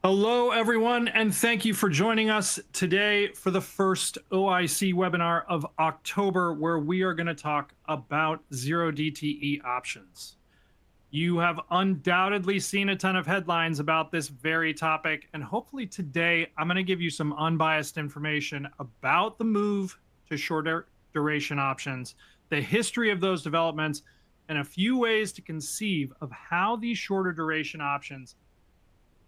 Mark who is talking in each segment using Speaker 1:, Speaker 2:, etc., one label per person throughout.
Speaker 1: Hello, everyone, and thank you for joining us today for the first OIC webinar of October, where we are going to talk about zero DTE options. You have undoubtedly seen a ton of headlines about this very topic, and hopefully today I'm going to give you some unbiased information about the move to shorter duration options, the history of those developments, and a few ways to conceive of how these shorter duration options,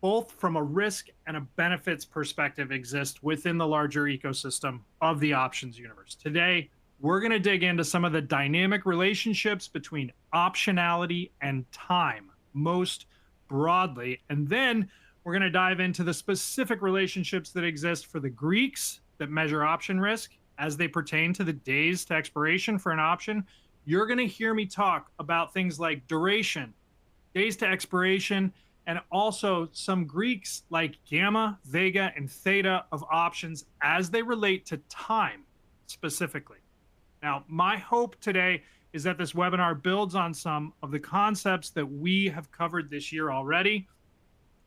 Speaker 1: both from a risk and a benefits perspective, exist within the larger ecosystem of the options universe. Today, we're going to dig into some of the dynamic relationships between optionality and time, most broadly. And then we're going to dive into the specific relationships that exist for the Greeks that measure option risk as they pertain to the days to expiration for an option. You're going to hear me talk about things like duration, days to expiration, and also some Greeks like gamma, vega, and theta of options as they relate to time specifically. Now, my hope today is that this webinar builds on some of the concepts that we have covered this year already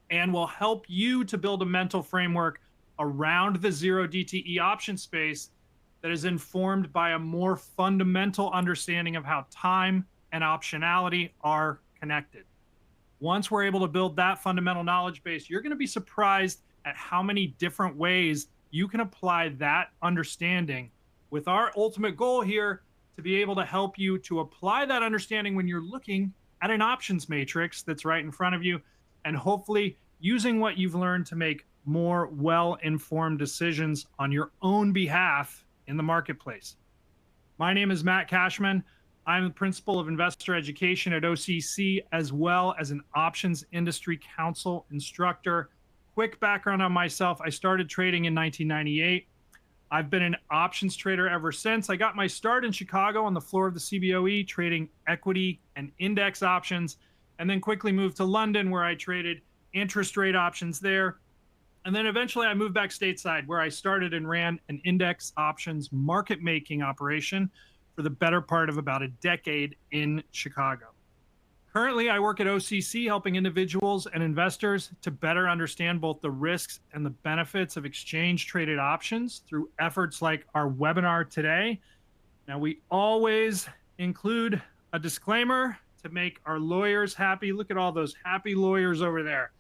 Speaker 1: and will help you to build a mental framework around the zero DTE option space that is informed by a more fundamental understanding of how time and optionality are connected. Once we're able to build that fundamental knowledge base, you're going to be surprised at how many different ways you can apply that understanding, with our ultimate goal here to be able to help you to apply that understanding when you're looking at an options matrix that's right in front of you, and hopefully using what you've learned to make more well-informed decisions on your own behalf in the marketplace. My name is Matt Cashman. I'm the principal of investor education at OCC, as well as an options industry council instructor. Quick background on myself: I started trading in 1998. I've been an options trader ever since. I got my start in Chicago on the floor of the CBOE, trading equity and index options, and then quickly moved to London, where I traded interest rate options there. And then eventually I moved back stateside, where I started and ran an index options market making operation for the better part of about a decade in Chicago. Currently, I work at OCC helping individuals and investors to better understand both the risks and the benefits of exchange-traded options through efforts like our webinar today. Now, we always include a disclaimer to make our lawyers happy. Look at all those happy lawyers over there.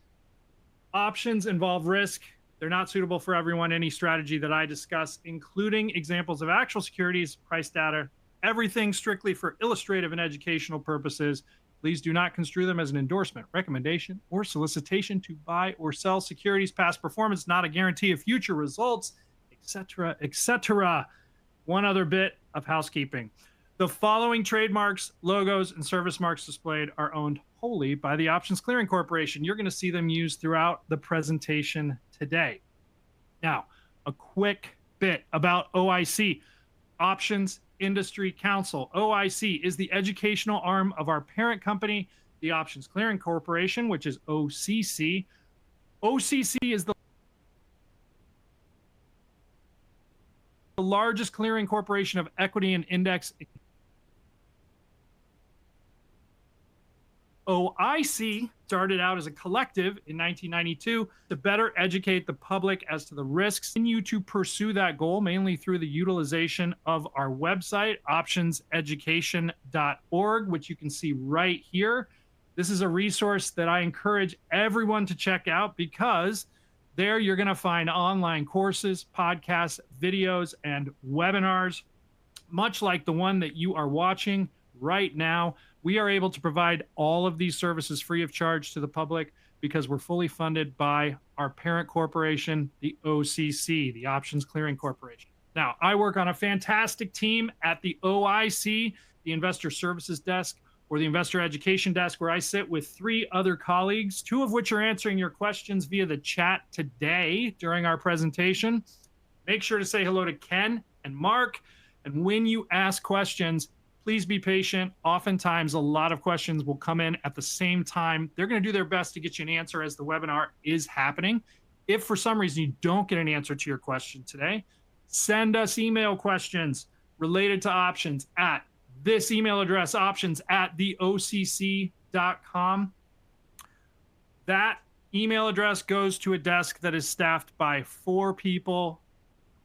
Speaker 1: Options involve risk. They're not suitable for everyone. Any strategy that I discuss, including examples of actual securities, price data, everything strictly for illustrative and educational purposes. Please do not construe them as an endorsement, recommendation, or solicitation to buy or sell securities. Past performance not a guarantee of future results, etc., etc. One other bit of housekeeping: the following trademarks, logos, and service marks displayed are owned wholly by the Options Clearing Corporation. You're going to see them used throughout the presentation today. Now, a quick bit about OIC, Options Industry Council. OIC is the educational arm of our parent company, the Options Clearing Corporation, which is OCC. OCC is the largest clearing corporation of equity and index. OIC started out as a collective in 1992 to better educate the public as to the risks. Continue to pursue that goal mainly through the utilization of our website, optionseducation.org, which you can see right here. This is a resource that I encourage everyone to check out, because there you're going to find online courses, podcasts, videos, and webinars, much like the one that you are watching right now. We are able to provide all of these services free of charge to the public because we're fully funded by our parent corporation, the OCC, the Options Clearing Corporation. Now, I work on a fantastic team at the OIC, the Investor Services Desk, or the Investor Education Desk, where I sit with 3 other colleagues, 2 of which are answering your questions via the chat today during our presentation. Make sure to say hello to Ken and Mark. And when you ask questions, please be patient. Oftentimes, a lot of questions will come in at the same time. They're going to do their best to get you an answer as the webinar is happening. If for some reason you don't get an answer to your question today, send us email questions related to options at this email address, options@theocc.com. That Email address goes to a desk that is staffed by 4 people.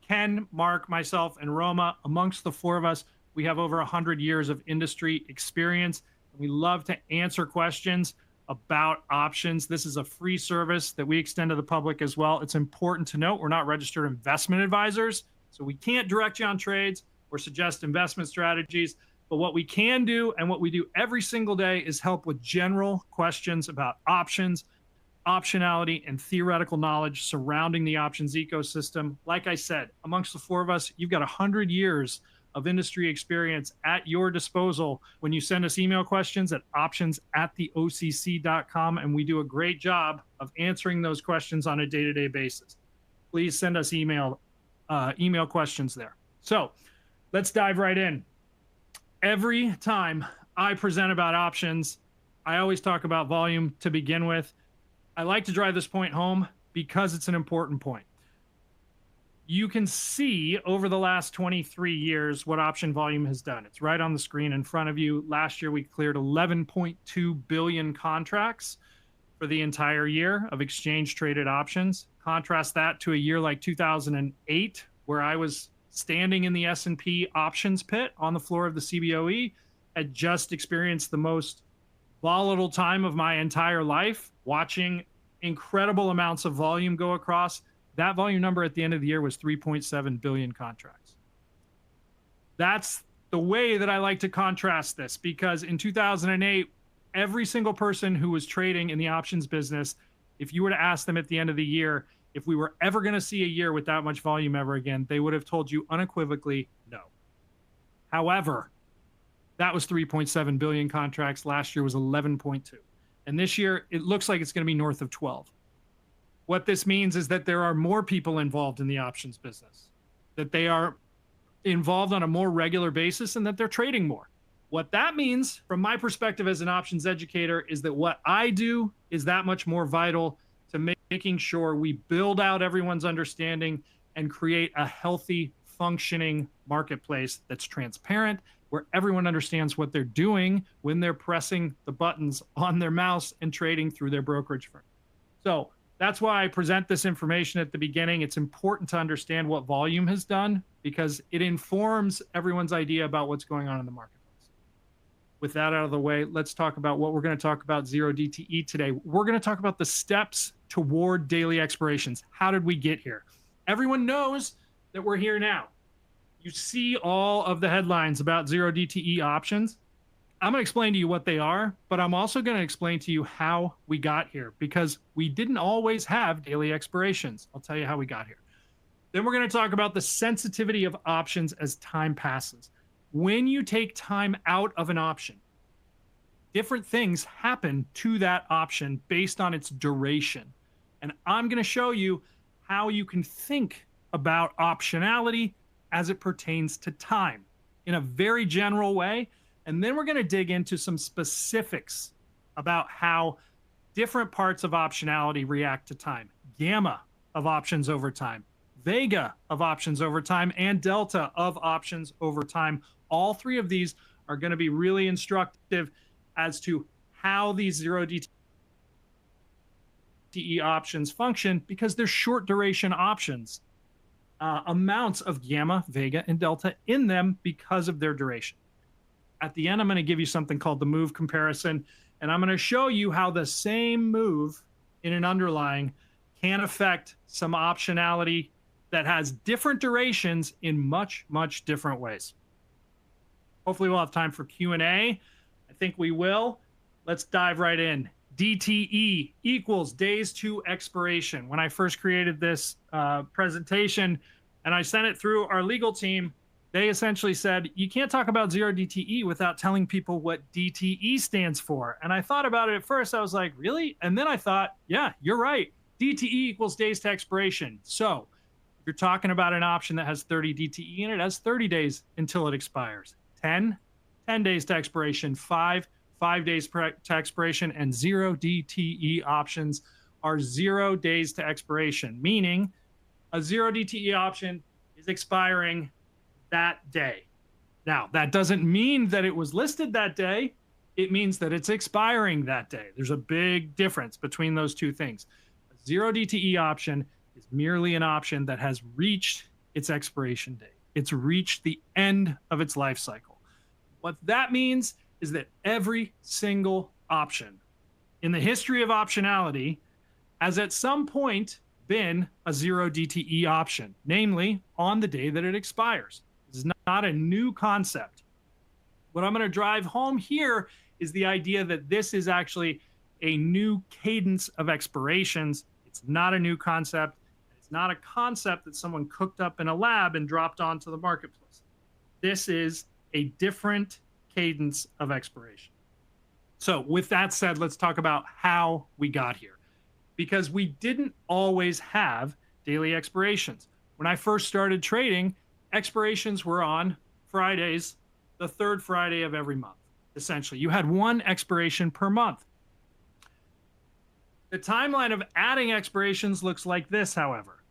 Speaker 1: Ken, Mark, myself, and Roma. Amongst the 4 of us, we have over 100 years of industry experience. We love to answer questions about options. This is a free service that we extend to the public as well. It's important to note we're not registered investment advisors, so we can't direct you on trades or suggest investment strategies. But what we can do and what we do every single day is help with general questions about options, optionality, and theoretical knowledge surrounding the options ecosystem. Like I said, amongst the 4 of us, you've got 100 years of industry experience at your disposal when you send us email questions at options@theocc.com, and we do a great job of answering those questions on a day-to-day basis. Please send us email questions there. So let's dive right in. Every time I present about options, I always talk about volume to begin with. I like to drive this point home because it's an important point. You can see over the last 23 years what option volume has done. It's right on the screen in front of you. Last year, we cleared 11.2 billion contracts for the entire year of exchange-traded options. Contrast that to a year like 2008, where I was standing in the S&P options pit on the floor of the CBOE, had just experienced the most volatile time of my entire life, watching incredible amounts of volume go across. That volume number at the end of the year was 3.7 billion contracts. That's the way that I like to contrast this, because in 2008, every single person who was trading in the options business, if you were to ask them at the end of the year if we were ever going to see a year with that much volume ever again, they would have told you unequivocally no. However, that was 3.7 billion contracts. Last year was 11.2. And this year, it looks like it's going to be north of 12. What this means is that there are more people involved in the options business, that they are involved on a more regular basis, and that they're trading more. What that means, from my perspective as an options educator, is that what I do is that much more vital to making sure we build out everyone's understanding and create a healthy, functioning marketplace that's transparent, where everyone understands what they're doing when they're pressing the buttons on their mouse and trading through their brokerage firm. So that's why I present this information at the beginning. It's important to understand what volume has done, because it informs everyone's idea about what's going on in the marketplace. With that out of the way, let's talk about what we're going to talk about 0DTE today. We're going to talk about the steps toward daily expirations. How did we get here? Everyone knows that we're here now. You see all of the headlines about 0DTE options. I'm going to explain to you what they are, but I'm also going to explain to you how we got here, because we didn't always have daily expirations. I'll tell you how we got here. Then we're going to talk about the sensitivity of options as time passes. When you take time out of an option, different things happen to that option based on its duration. And I'm going to show you how you can think about optionality as it pertains to time in a very general way. And then we're going to dig into some specifics about how different parts of optionality react to time. Gamma of options over time, Vega of options over time, and Delta of options over time. All 3 of these are going to be really instructive as to how these 0DTE options function, because they're short duration options. Amounts of gamma, Vega, and Delta in them because of their duration. At the end, I'm going to give you something called the move comparison, and I'm going to show you how the same move in an underlying can affect some optionality that has different durations in much, much different ways. Hopefully we'll have time for Q&A. I think we will. Let's dive right in. DTE equals days to expiration. When I first created this presentation and I sent it through our legal team, they essentially said, you can't talk about 0DTE without telling people what DTE stands for. And I thought about it at first. I was like, really? And then I thought, yeah, you're right. DTE equals days to expiration. So if you're talking about an option that has 30 DTE in it, has 30 days until it expires. 10 days to expiration. 5 days to expiration. And 0DTE options are 0 days to expiration, meaning a 0DTE option is expiring that day. Now, that doesn't mean that it was listed that day. it means that it's expiring that day. There's a big difference between those two things. A 0 DTE option is merely an option that has reached its expiration date. It's reached the end of its life cycle. What that means is that every single option in the history of optionality has at some point been a 0 DTE option, namely on the day that it expires. This is not a new concept. What I'm going to drive home here is the idea that this is actually a new cadence of expirations. It's not a new concept. It's not a concept that someone cooked up in a lab and dropped onto the marketplace. This is a different cadence of expiration. So with that said, let's talk about how we got here, because we didn't always have daily expirations. When I first started trading, expirations were on Fridays, the third Friday of every month. Essentially, you had one expiration per month. The timeline of adding expirations looks like this, however.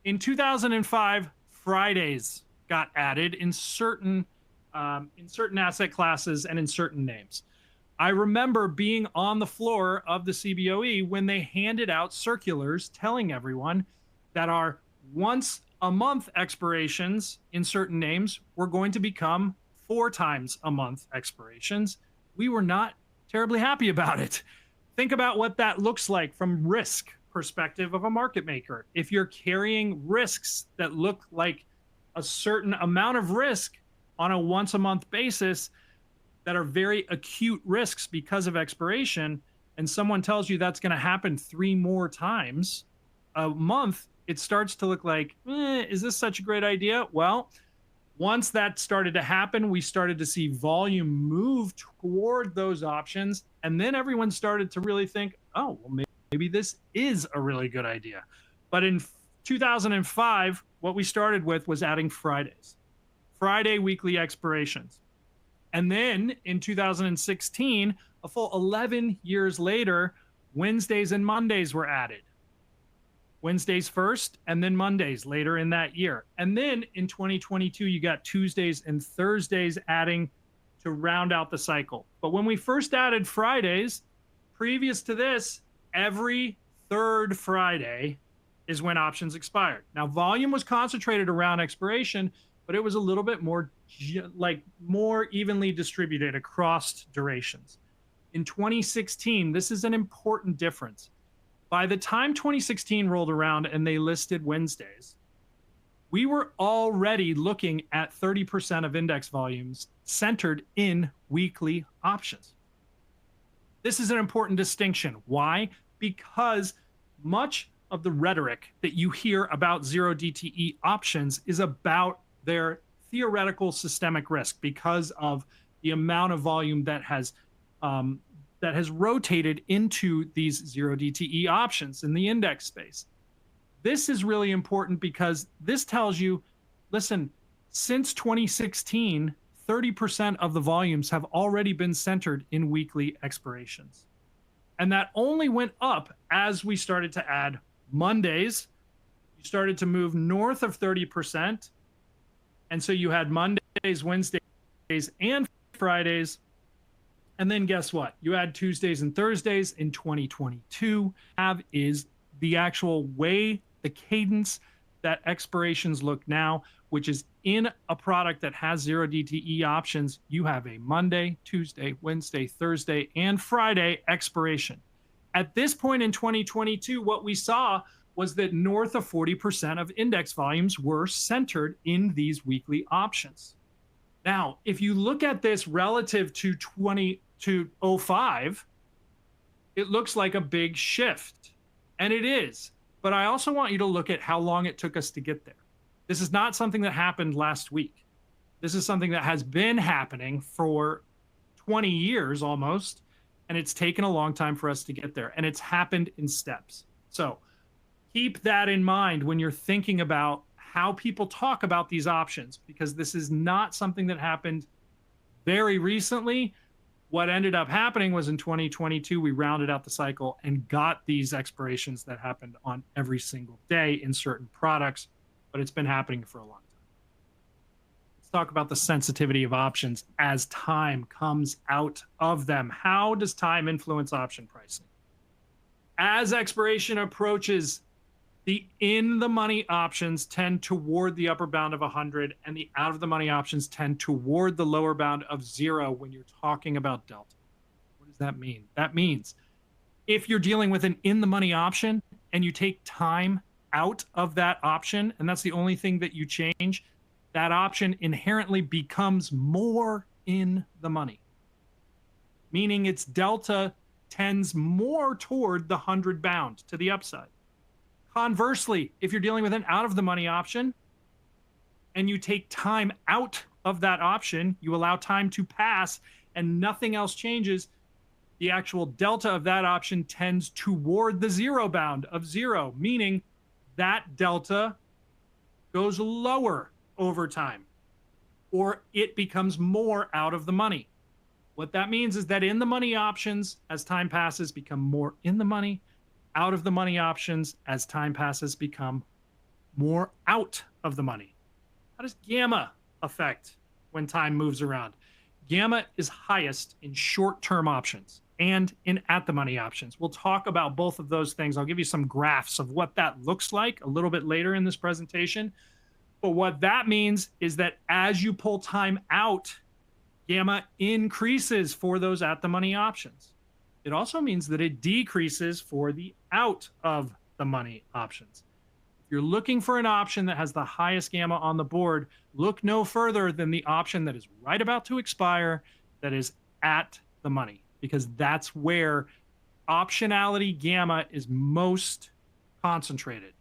Speaker 1: In 2005, Fridays got added in certain asset classes and in certain names. I remember being on the floor of the CBOE when they handed out circulars telling everyone that our once a month expirations in certain names were going to become 4 times a month expirations. We were not terribly happy about it. Think about what that looks like from risk perspective of a market maker. If you're carrying risks that look like a certain amount of risk on a once a month basis that are very acute risks because of expiration, and someone tells you that's going to happen 3 more times a month, it starts to look like, is this such a great idea? Well, once that started to happen, we started to see volume move toward those options. And then everyone started to really think, oh, well, maybe this is a really good idea. But in 2005, what we started with was adding Fridays, Friday weekly expirations. And then in 2016, a full 11 years later, Wednesdays and Mondays were added. Wednesdays first, and then Mondays later in that year. And then in 2022, you got Tuesdays and Thursdays adding to round out the cycle. But when we first added Fridays, previous to this, every third Friday is when options expired. Now, volume was concentrated around expiration, but it was a little bit more evenly distributed across durations. In 2016, this is an important difference. By the time 2016 rolled around and they listed Wednesdays, we were already looking at 30% of index volumes centered in weekly options. This is an important distinction. Why? Because much of the rhetoric that you hear about 0 DTE options is about their theoretical systemic risk because of the amount of volume that has rotated into these 0 DTE options in the index space. This is really important because this tells you, listen, since 2016, 30% of the volumes have already been centered in weekly expirations. And that only went up as we started to add Mondays. You started to move north of 30%. And so you had Mondays, Wednesdays, and Fridays. And then guess what? You add Tuesdays and Thursdays in 2022. Have is the actual way, the cadence that expirations look now, which is in a product that has 0 DTE options. You have a Monday, Tuesday, Wednesday, Thursday, and Friday expiration. At this point in 2022, what we saw was that north of 40% of index volumes were centered in these weekly options. Now, if you look at this relative to 2005, it looks like a big shift, and it is. But I also want you to look at how long it took us to get there. This is not something that happened last week. This is something that has been happening for 20 years almost, and it's taken a long time for us to get there, and it's happened in steps. So keep that in mind when you're thinking about how people talk about these options, because this is not something that happened very recently. What ended up happening was in 2022, we rounded out the cycle and got these expirations that happened on every single day in certain products, but it's been happening for a long time. Let's talk about the sensitivity of options as time comes out of them. How does time influence option pricing? As expiration approaches, the in-the-money options tend toward the upper bound of 100, and the out-of-the-money options tend toward the lower bound of 0 when you're talking about delta. What does that mean? That means if you're dealing with an in-the-money option and you take time out of that option, and that's the only thing that you change, that option inherently becomes more in the money, meaning its delta tends more toward the 100 bound to the upside. Conversely, if you're dealing with an out of the money option and you take time out of that option, you allow time to pass and nothing else changes, the actual delta of that option tends toward the 0 bound of 0, meaning that delta goes lower over time, or it becomes more out of the money. What that means is that in the money options, as time passes, become more in the money. Out of the money options, as time passes, become more out of the money. How does gamma affect when time moves around? Gamma is highest in short-term options and in at-the-money options. We'll talk about both of those things. I'll give you some graphs of what that looks like a little bit later in this presentation. But what that means is that as you pull time out, gamma increases for those at-the-money options. It also means that it decreases for the out of the money options. If you're looking for an option that has the highest gamma on the board, look no further than the option that is right about to expire, that is at the money, because that's where optionality gamma is most concentrated,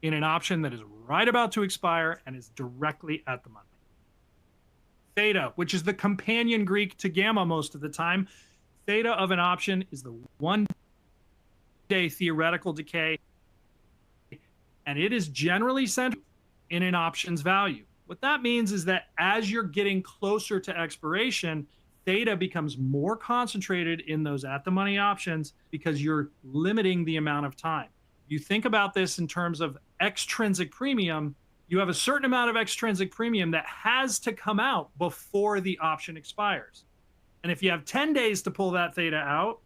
Speaker 1: in an option that is right about to expire and is directly at the money. Theta, which is the companion Greek to gamma most of the time, theta of an option is the 1-day theoretical decay, and it is generally centered in an option's value. What that means is that as you're getting closer to expiration, theta becomes more concentrated in those at-the-money options because you're limiting the amount of time. You think about this in terms of extrinsic premium, you have a certain amount of extrinsic premium that has to come out before the option expires. And if you have 10 days to pull that theta out,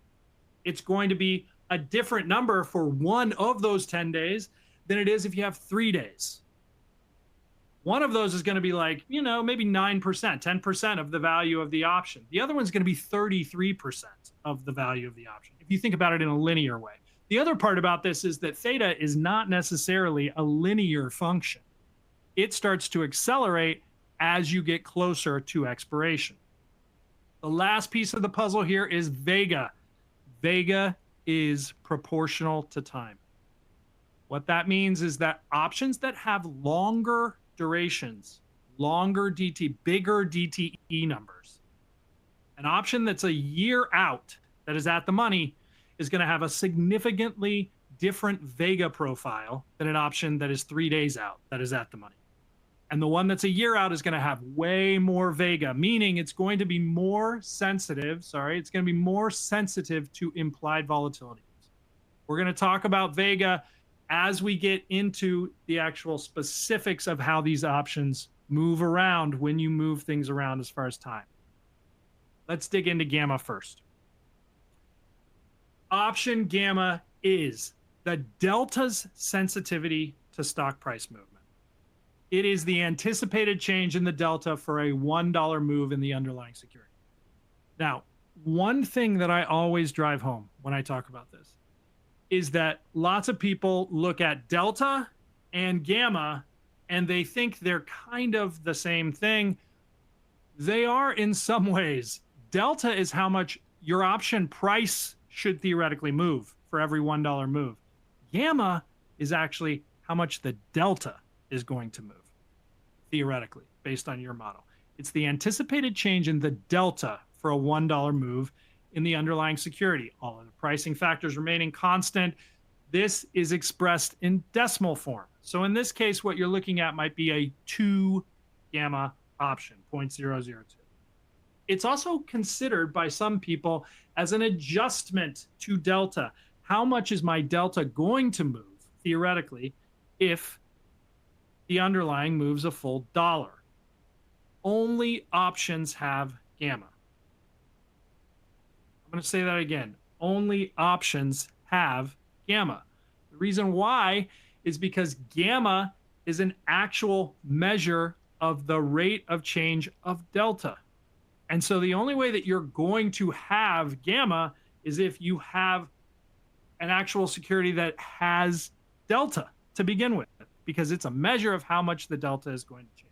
Speaker 1: it's going to be a different number for one of those 10 days than it is if you have 3 days. One of those is going to be like, maybe 9%, 10% of the value of the option. The other one's going to be 33% of the value of the option, if you think about it in a linear way. The other part about this is that theta is not necessarily a linear function. It starts to accelerate as you get closer to expiration. The last piece of the puzzle here is Vega. Vega is proportional to time. What that means is that options that have longer durations, longer DT, bigger DTE numbers, an option that's a year out that is at the money is going to have a significantly different Vega profile than an option that is 3 days out that is at the money. And the one that's a year out is going to have way more Vega, meaning it's going to be more sensitive. It's going to be more sensitive to implied volatility. We're going to talk about Vega as we get into the actual specifics of how these options move around when you move things around as far as time. Let's dig into gamma first. Option gamma is the delta's sensitivity to stock price movement. It is the anticipated change in the delta for a $1 move in the underlying security. Now, one thing that I always drive home when I talk about this is that lots of people look at delta and gamma and they think they're kind of the same thing. They are in some ways. Delta is how much your option price should theoretically move for every $1 move. Gamma is actually how much the delta is going to move, theoretically, based on your model. It's the anticipated change in the delta for a $1 move in the underlying security. All of the pricing factors remaining constant. This is expressed in decimal form. So in this case, what you're looking at might be a 2 gamma option, 0.002. It's also considered by some people as an adjustment to delta. How much is my delta going to move, theoretically, if the underlying moves a full $1? Only options have gamma. I'm going to say that again. Only options have gamma. The reason why is because gamma is an actual measure of the rate of change of delta. And so the only way that you're going to have gamma is if you have an actual security that has delta to begin with, because it's a measure of how much the delta is going to change.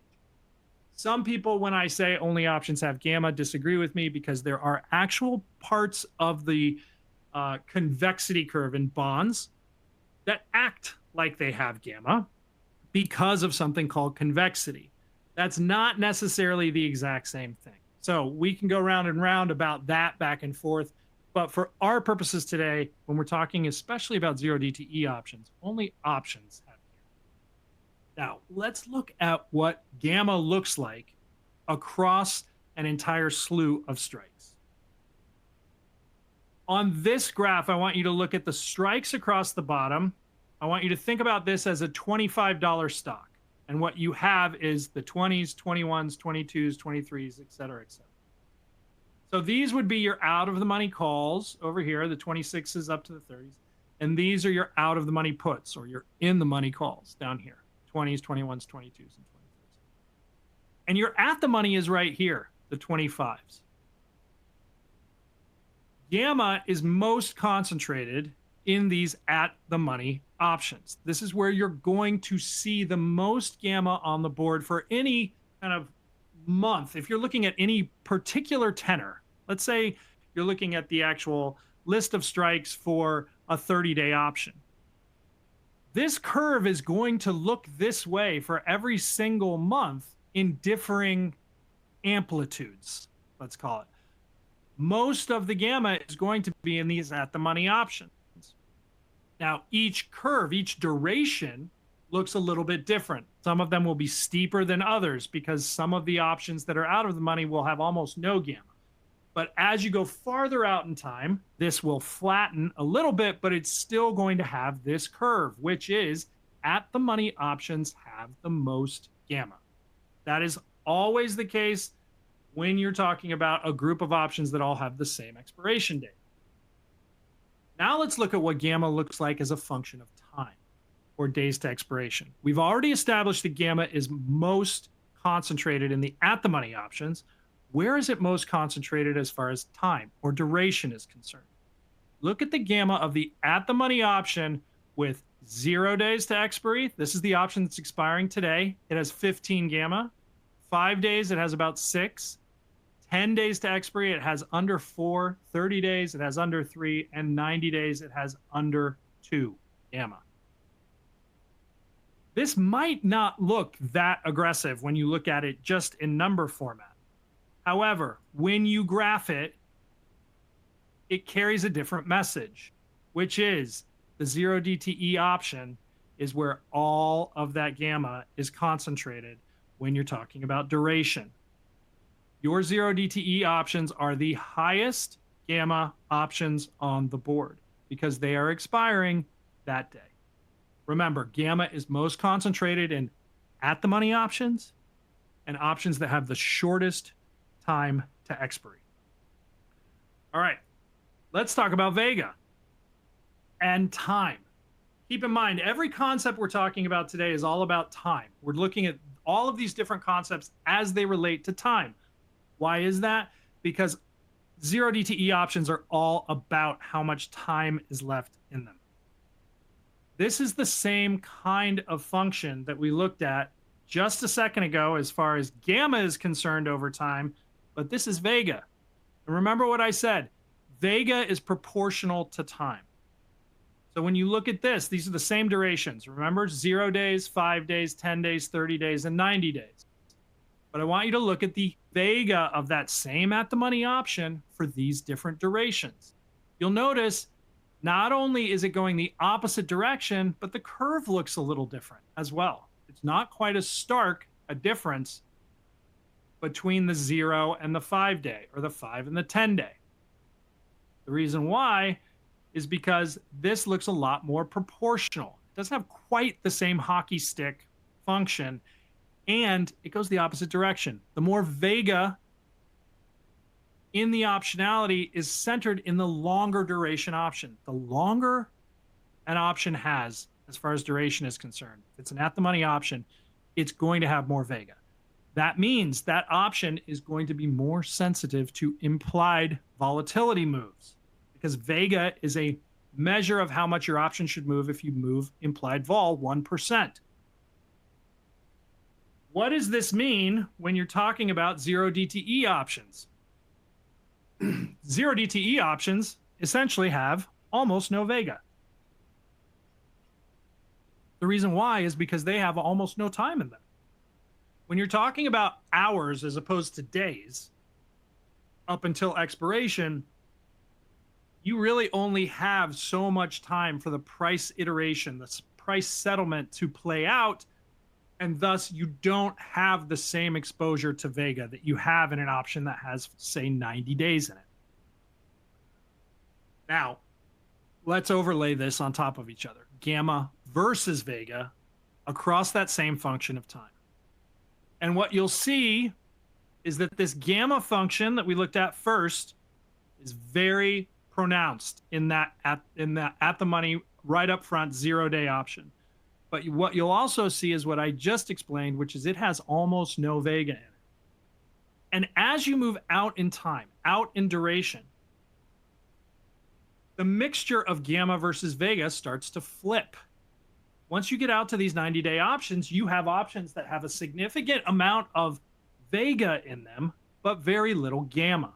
Speaker 1: Some people, when I say only options have gamma, disagree with me because there are actual parts of the convexity curve in bonds that act like they have gamma because of something called convexity. That's not necessarily the exact same thing. So we can go round and round about that back and forth. But for our purposes today, when we're talking especially about 0DTE options, only options have gamma. Now, let's look at what gamma looks like across an entire slew of strikes. On this graph, I want you to look at the strikes across the bottom. I want you to think about this as a $25 stock. And what you have is the 20s, 21s, 22s, 23s, et cetera, et cetera. So these would be your out of the money calls over here, the 26s up to the 30s. And these are your out of the money puts, or your in the money calls down here, 20s, 21s, 22s, and 23s. And your at the money is right here, the 25s. Gamma is most concentrated in these at the money options. This is where you're going to see the most gamma on the board for any kind of month. If you're looking at any particular tenor, let's say you're looking at the actual list of strikes for a 30-day option. This curve is going to look this way for every single month in differing amplitudes, let's call it. Most of the gamma is going to be in these at the money options. Now, each curve, each duration looks a little bit different. Some of them will be steeper than others because some of the options that are out of the money will have almost no gamma. But as you go farther out in time, this will flatten a little bit, but it's still going to have this curve, which is at the money options have the most gamma. That is always the case when you're talking about a group of options that all have the same expiration date. Now let's look at what gamma looks like as a function of time, or days to expiration. We've already established that gamma is most concentrated in the at the money options. Where is it most concentrated as far as time or duration is concerned? Look at the gamma of the at the money option with 0 days to expiry. This is the option that's expiring today. It has 15 gamma. 5 days, it has about 6. 10 days to expiry, it has under 4. 30 days, it has under 3. And 90 days, it has under 2 gamma. This might not look that aggressive when you look at it just in number format. However, when you graph it, it carries a different message, which is the 0DTE option is where all of that gamma is concentrated when you're talking about duration. Your 0DTE options are the highest gamma options on the board because they are expiring that day. Remember, gamma is most concentrated in at the money options and options that have the shortest time to expiry. All right, let's talk about Vega and time. Keep in mind, every concept we're talking about today is all about time. We're looking at all of these different concepts as they relate to time. Why is that? Because 0DTE options are all about how much time is left in them. This is the same kind of function that we looked at just a second ago as far as gamma is concerned over time, but this is Vega. And remember what I said, Vega is proportional to time. So when you look at this, these are the same durations. Remember, 0 days, 5 days, 10 days, 30 days, and 90 days. But I want you to look at the Vega of that same at the money option for these different durations. You'll notice not only is it going the opposite direction, but the curve looks a little different as well. It's not quite as stark a difference between the 0 and the 5 day, or the 5 and the 10 day. The reason why is because this looks a lot more proportional. It doesn't have quite the same hockey stick function And it goes the opposite direction. The more Vega in the optionality is centered in the longer duration option. The longer an option has, as far as duration is concerned, if it's an at the money option, it's going to have more Vega. That means that option is going to be more sensitive to implied volatility moves, because Vega is a measure of how much your option should move if you move implied vol 1%. What does this mean when you're talking about 0DTE options? 0DTE options essentially have almost no Vega. The reason why is because they have almost no time in them. When you're talking about hours as opposed to days up until expiration, you really only have so much time for the price iteration, the price settlement to play out, and thus you don't have the same exposure to Vega that you have in an option that has, say, 90 days in it. Now, let's overlay this on top of each other. Gamma versus Vega across that same function of time. And what you'll see is that this gamma function that we looked at first is very pronounced in that at the money right up front 0-day option. But what you'll also see is what I just explained, which is it has almost no Vega in it. And as you move out in time, out in duration, the mixture of gamma versus Vega starts to flip. Once you get out to these 90-day options, you have options that have a significant amount of Vega in them, but very little gamma.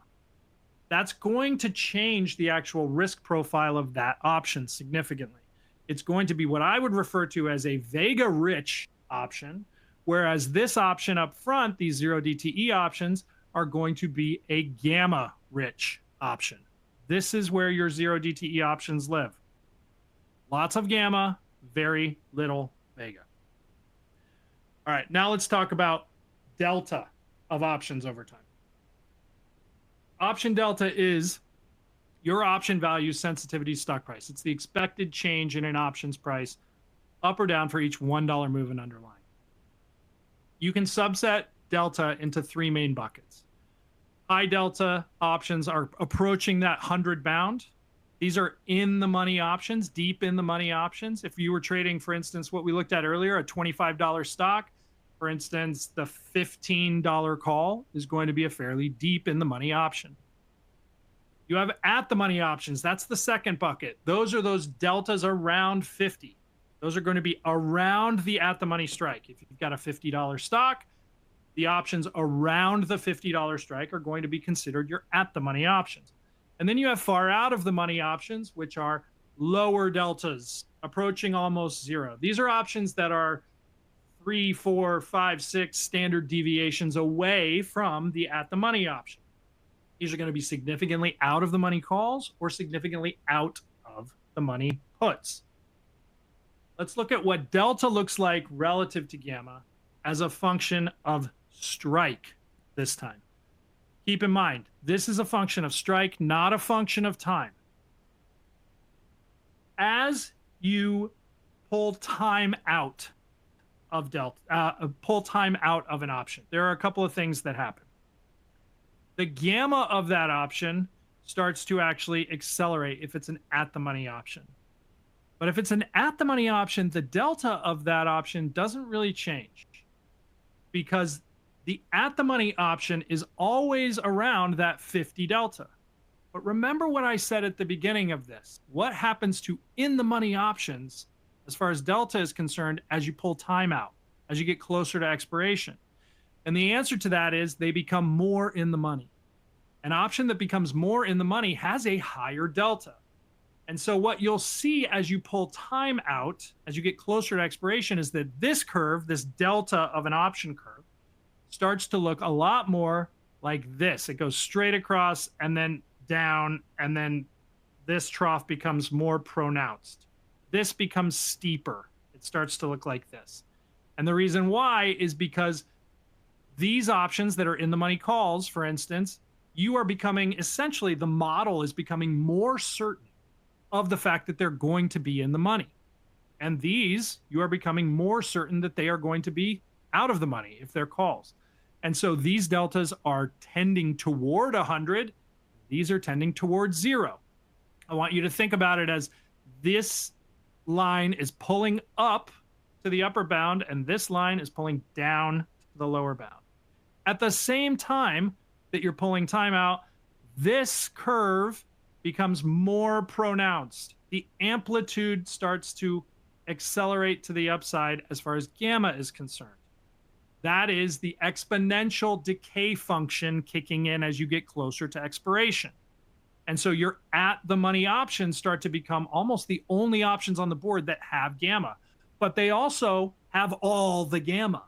Speaker 1: That's going to change the actual risk profile of that option significantly. It's going to be what I would refer to as a Vega-rich option, whereas this option up front, these 0DTE options, are going to be a gamma-rich option. This is where your 0DTE options live. Lots of gamma, very little Vega. All right, now let's talk about delta of options over time. Option delta is your option value sensitivity stock price. It's the expected change in an option's price up or down for each $1 move in underlying. You can subset delta into three main buckets. High delta options are approaching that 100 bound. These are in the money options, deep in the money options. If you were trading, for instance, what we looked at earlier, a $25 stock, for instance, the $15 call is going to be a fairly deep in the money option. You have at the money options. That's the second bucket. Those are those deltas around 50. Those are going to be around the at the money strike. If you've got a $50 stock, the options around the $50 strike are going to be considered your at the money options. And then you have far out of the money options, which are lower deltas, approaching almost zero. These are options that are 3, 4, 5, 6 standard deviations away from the at the money option. These are going to be significantly out of the money calls or significantly out of the money puts. Let's look at what delta looks like relative to gamma as a function of strike this time. Keep in mind, this is a function of strike, not a function of time. As you pull time out of delta, pull time out of an option, there are a couple of things that happen. The gamma of that option starts to actually accelerate if it's an at the money option. But if it's an at the money option, the delta of that option doesn't really change, because the at the money option is always around that 50 delta. But remember what I said at the beginning of this. What happens to in the money options as far as delta is concerned as you pull time out, as you get closer to expiration? And the answer to that is they become more in the money. An option that becomes more in the money has a higher delta. And so what you'll see as you pull time out, as you get closer to expiration, is that this curve, this delta of an option curve, starts to look a lot more like this. It goes straight across and then down, and then this trough becomes more pronounced. This becomes steeper. It starts to look like this. And the reason why is because these options that are in the money calls, for instance, you are becoming, essentially the model is becoming more certain of the fact that they're going to be in the money. And these, you are becoming more certain that they are going to be out of the money if they're calls. And so these deltas are tending toward 100. These are tending towards 0. I want you to think about it as this line is pulling up to the upper bound, and this line is pulling down to the lower bound. At the same time that you're pulling time out, this curve becomes more pronounced. The amplitude starts to accelerate to the upside as far as gamma is concerned. That is the exponential decay function kicking in as you get closer to expiration. And so your at the money options start to become almost the only options on the board that have gamma, but they also have all the gamma.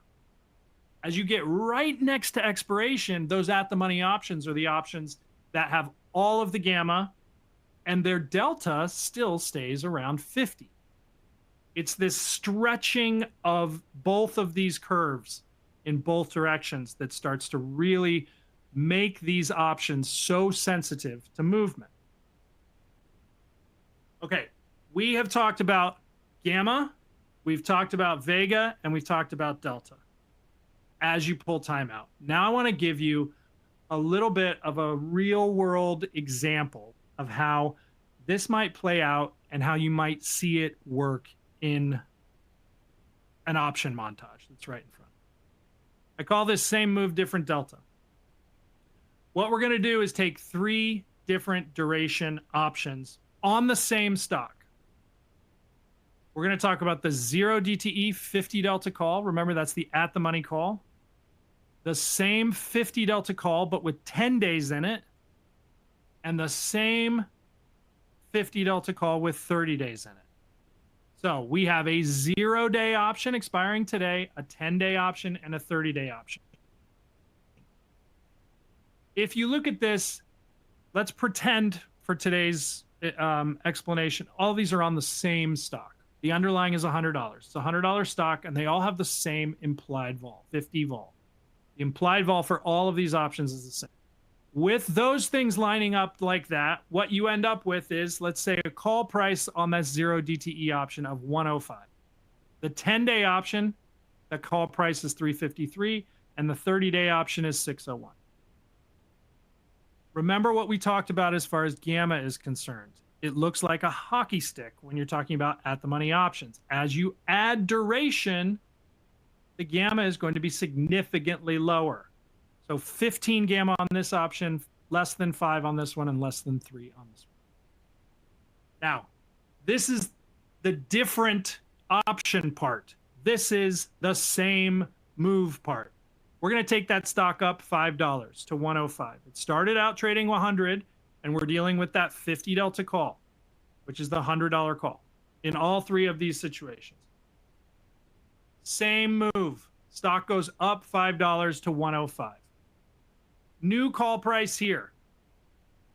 Speaker 1: As you get right next to expiration, those at the money options are the options that have all of the gamma, and their delta still stays around 50. It's this stretching of both of these curves in both directions that starts to really make these options so sensitive to movement. Okay, we have talked about gamma, we've talked about Vega, and we've talked about delta as you pull time out. Now I want to give you a little bit of a real world example of how this might play out and how you might see it work in an option montage that's right in front. I call this same move, different delta. What we're going to do is take 3 different duration options on the same stock. We're going to talk about the 0 DTE 50 delta call. Remember, that's the at the money call. The same 50 delta call, but with 10 days in it. And the same 50 delta call with 30 days in it. So we have a 0-day option expiring today, a 10-day option, and a 30-day option. If you look at this, let's pretend for today's explanation, all these are on the same stock. The underlying is $100. It's a $100 stock, and they all have the same implied vol, 50 vol. The implied vol for all of these options is the same. With those things lining up like that, what you end up with is, let's say, a call price on that 0 DTE option of 105. The 10-day option, the call price is 353, and the 30-day option is 601. Remember what we talked about as far as gamma is concerned. It looks like a hockey stick when you're talking about at the money options. As you add duration, the gamma is going to be significantly lower. So 15 gamma on this option, less than 5 on this one, and less than 3 on this one. Now, this is the different option part. This is the same move part. We're going to take that stock up $5 to 105. It started out trading 100, and we're dealing with that 50 delta call, which is the $100 call in all 3 of these situations. Same move. Stock goes up $5 to 105. New call price here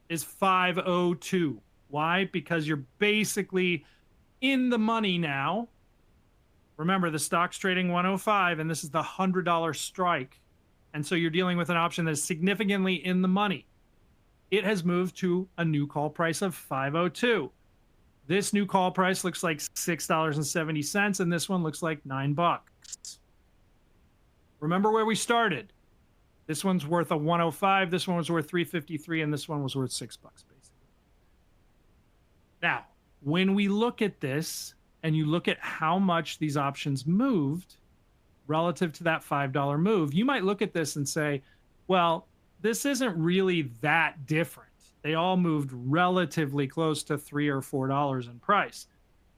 Speaker 1: is 502. Why? Because you're basically in the money now. Remember, the stock's trading 105, and this is the $100 strike. And so you're dealing with an option that's significantly in the money. It has moved to a new call price of 502. This new call price looks like $6.70, and this one looks like $9. Remember where we started. This one's worth a 105, this one was worth 353, and this one was worth $6, basically. Now, when we look at this, and you look at how much these options moved relative to that $5 move, you might look at this and say, well, this isn't really that different. They all moved relatively close to $3 or $4 in price.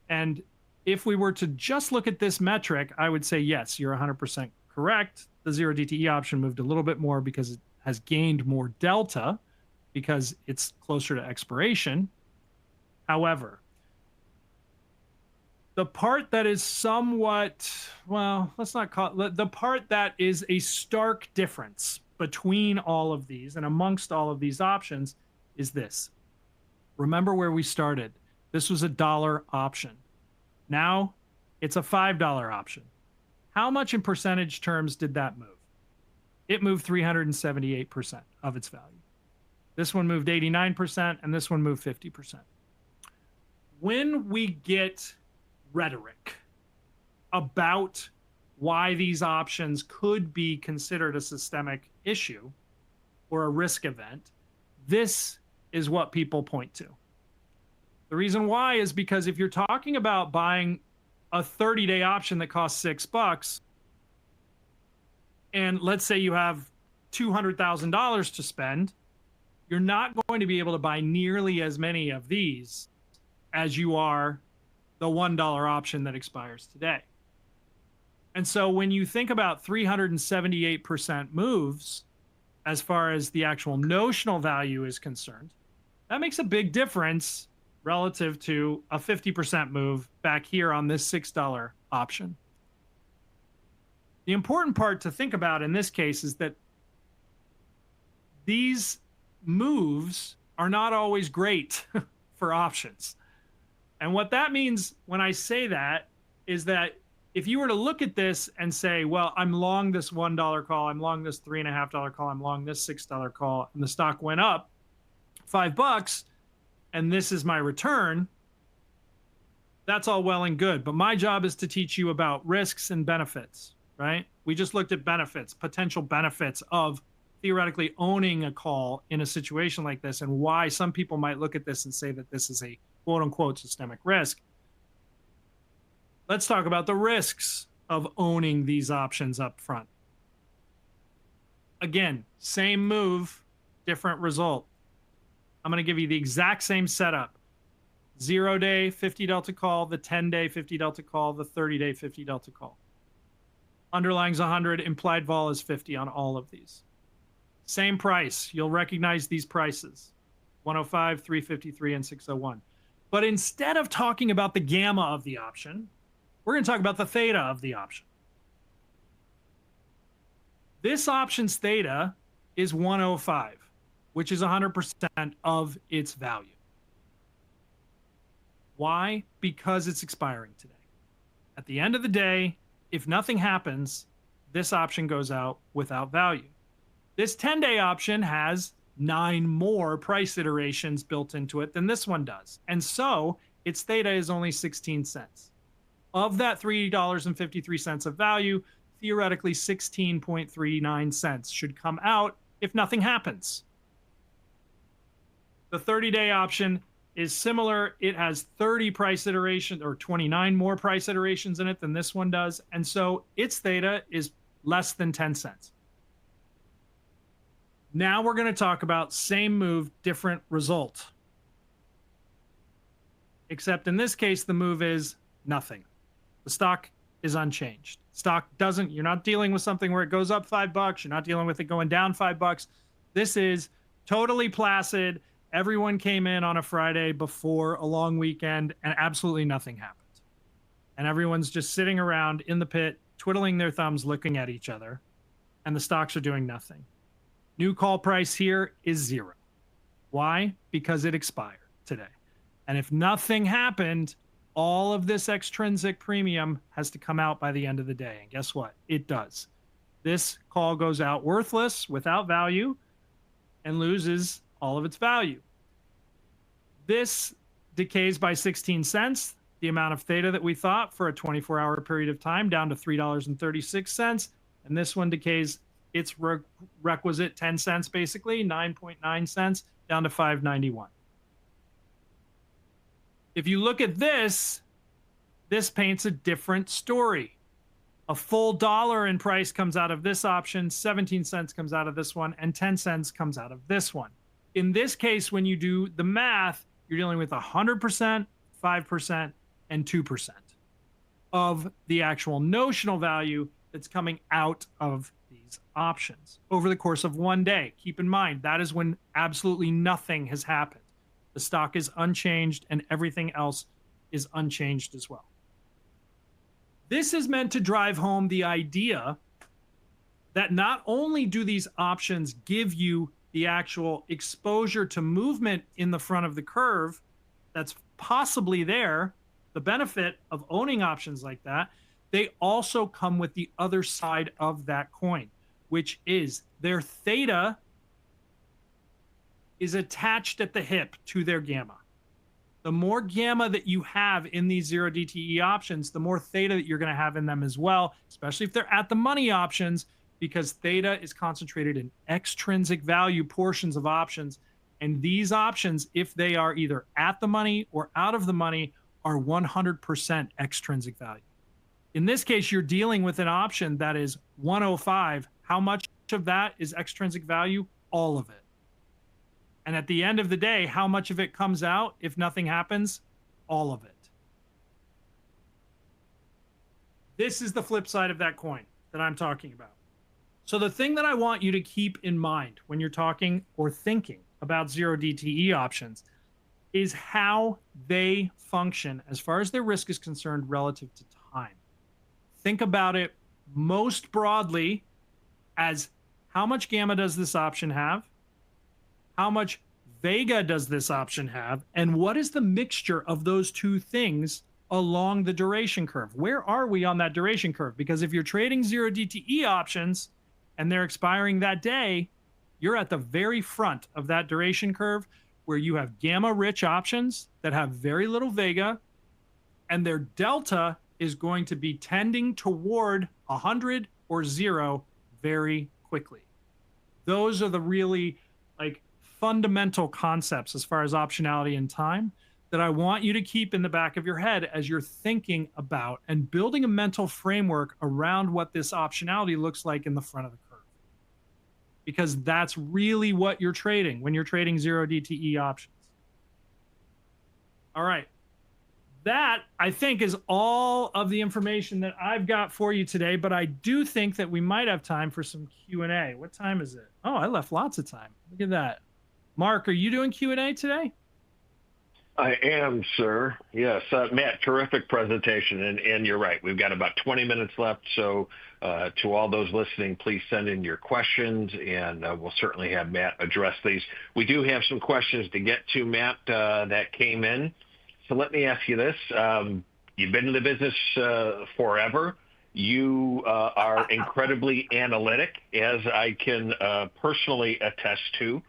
Speaker 1: And if we were to just look at this metric, I would say, yes, you're 100% correct. The 0 DTE option moved a little bit more because it has gained more delta because it's closer to expiration. However, the part that is somewhat, well, let's not call it, the part that is a stark difference between all of these and amongst all of these options is this. Remember where we started. This was a $1 option. Now it's a $5 option. How much in percentage terms did that move? It moved 378% of its value. This one moved 89%, and this one moved 50%. When we get rhetoric about why these options could be considered a systemic issue or a risk event, this is what people point to. The reason why is because if you're talking about buying a 30-day option that costs $6, and let's say you have $200,000 to spend, you're not going to be able to buy nearly as many of these as you are the $1 option that expires today. And so when you think about 378% moves as far as the actual notional value is concerned, that makes a big difference relative to a 50% move back here on this $6 option. The important part to think about in this case is that these moves are not always great for options. And what that means when I say that is that if you were to look at this and say, well, I'm long this $1 call, I'm long this $3.50 call, I'm long this $6 call, and the stock went up $5, and this is my return, that's all well and good. But my job is to teach you about risks and benefits, right? We just looked at benefits, potential benefits of theoretically owning a call in a situation like this, and why some people might look at this and say that this is a quote unquote systemic risk. Let's talk about the risks of owning these options up front. Again, same move, different result. I'm going to give you the exact same setup. 0-day 50 delta call, the 10-day 50 delta call, the 30-day 50 delta call. Underlying's 100, implied vol is 50 on all of these. Same price. You'll recognize these prices. 105, 353, and 601. But instead of talking about the gamma of the option, we're going to talk about the theta of the option. This option's theta is 105, which is 100% of its value. Why? Because it's expiring today. At the end of the day, if nothing happens, this option goes out without value. This 10-day option has 9 more price iterations built into it than this one does. And so its theta is only 16 cents. Of that $3.53 of value, theoretically 16.39 cents should come out if nothing happens. The 30-day option is similar. It has 30 price iterations or 29 more price iterations in it than this one does. And so its theta is less than 10 cents. Now we're going to talk about same move, different result. Except in this case, the move is nothing. The stock is unchanged. Stock doesn't, you're not dealing with something where it goes up $5. You're not dealing with it going down $5. This is totally placid. Everyone came in on a Friday before a long weekend and absolutely nothing happened. And everyone's just sitting around in the pit, twiddling their thumbs, looking at each other, and the stocks are doing nothing. New call price here is 0. Why? Because it expired today. And if nothing happened, all of this extrinsic premium has to come out by the end of the day. And guess what? It does. This call goes out worthless, without value, and loses all of its value. This decays by 16 cents, the amount of theta that we thought for a 24-hour period of time, down to $3.36. And this one decays its requisite 10 cents, basically, 9.9 cents, down to $5.91. If you look at this, this paints a different story. A full dollar in price comes out of this option, 17 cents comes out of this one, and 10 cents comes out of this one. In this case, when you do the math, you're dealing with 100%, 5%, and 2% of the actual notional value that's coming out of these options over the course of one day. Keep in mind, that is when absolutely nothing has happened. The stock is unchanged and everything else is unchanged as well. This is meant to drive home the idea that not only do these options give you the actual exposure to movement in the front of the curve that's possibly there, the benefit of owning options like that, they also come with the other side of that coin, which is their theta is attached at the hip to their gamma. The more gamma that you have in these 0DTE options, the more theta that you're going to have in them as well, especially if they're at the money options, because theta is concentrated in extrinsic value portions of options. And these options, if they are either at the money or out of the money, are 100% extrinsic value. In this case, you're dealing with an option that is 105. How much of that is extrinsic value? All of it. And at the end of the day, how much of it comes out if nothing happens? All of it. This is the flip side of that coin that I'm talking about. So the thing that I want you to keep in mind when you're talking or thinking about 0DTE options is how they function as far as their risk is concerned relative to time. Think about it most broadly as how much gamma does this option have? How much Vega does this option have? And what is the mixture of those two things along the duration curve? Where are we on that duration curve? Because if you're trading 0DTE options and they're expiring that day, you're at the very front of that duration curve where you have gamma-rich options that have very little Vega, and their delta is going to be tending toward 100 or 0 very quickly. Those are the really fundamental concepts as far as optionality and time that I want you to keep in the back of your head as you're thinking about and building a mental framework around what this optionality looks like in the front of the curve. Because that's really what you're trading when you're trading 0DTE options. All right. That, I think, is all of the information that I've got for you today, but I do think that we might have time for some Q&A. What time is it? Oh, I left lots of time. Look at that. Mark, are you doing Q&A today?
Speaker 2: I am, sir. Yes. Matt, terrific presentation. And you're right. We've got about 20 minutes left. So to all those listening, please send in your questions, and we'll certainly have Matt address these. We do have some questions to get to, Matt, that came in. So let me ask you this. You've been in the business forever. You are incredibly analytic, as I can personally attest to.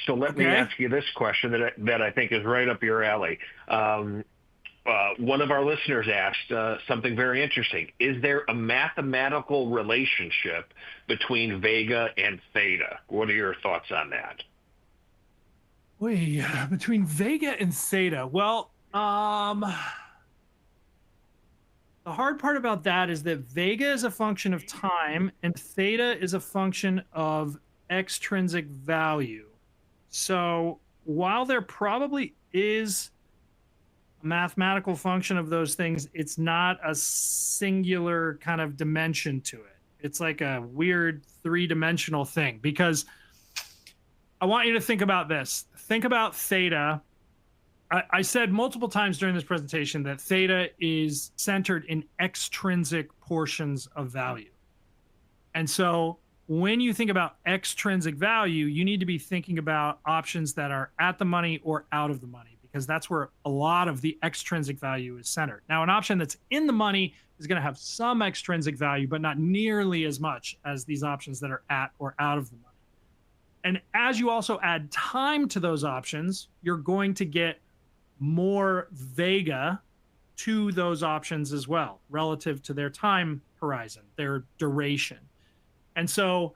Speaker 2: So let me ask you this question that I think is right up your alley. One of our listeners asked something very interesting. Is there a mathematical relationship between Vega and theta? What are your thoughts on that?
Speaker 1: Between Vega and theta. Well, the hard part about that is that Vega is a function of time and theta is a function of extrinsic value. So while there probably is a mathematical function of those things, it's not a singular kind of dimension to it. It's like a weird three-dimensional thing, because I want you to think about this. Think about theta. I said multiple times during this presentation that theta is centered in extrinsic portions of value. And so when you think about extrinsic value, you need to be thinking about options that are at the money or out of the money, because that's where a lot of the extrinsic value is centered. Now, an option that's in the money is going to have some extrinsic value, but not nearly as much as these options that are at or out of the money. And as you also add time to those options, you're going to get more Vega to those options as well, relative to their time horizon, their duration. And so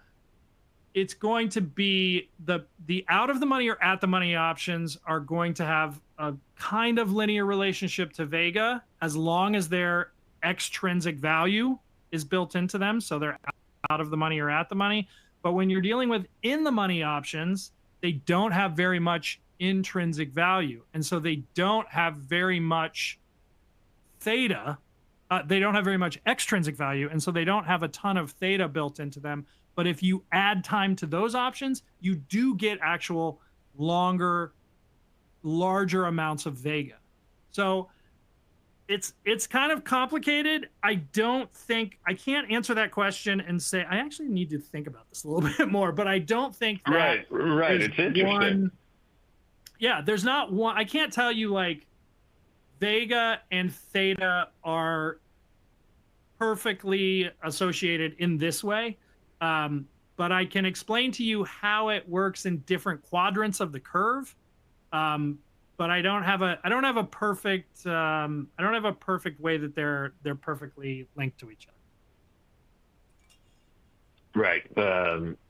Speaker 1: it's going to be the out of the money or at the money options are going to have a kind of linear relationship to Vega as long as their extrinsic value is built into them. So they're out of the money or at the money. But when you're dealing with in the money options, they don't have very much intrinsic value. And so they don't have very much theta. They don't have very much extrinsic value. And so they don't have a ton of theta built into them. But if you add time to those options, you do get actual larger amounts of Vega. So it's kind of complicated. I can't answer that question and say, I actually need to think about this a little bit more, but I don't think that
Speaker 2: right. It's interesting.
Speaker 1: There's not one. I can't tell you like Vega and theta are perfectly associated in this way. But I can explain to you how it works in different quadrants of the curve. but I don't have a perfect way that they're perfectly linked to each other.
Speaker 2: Right.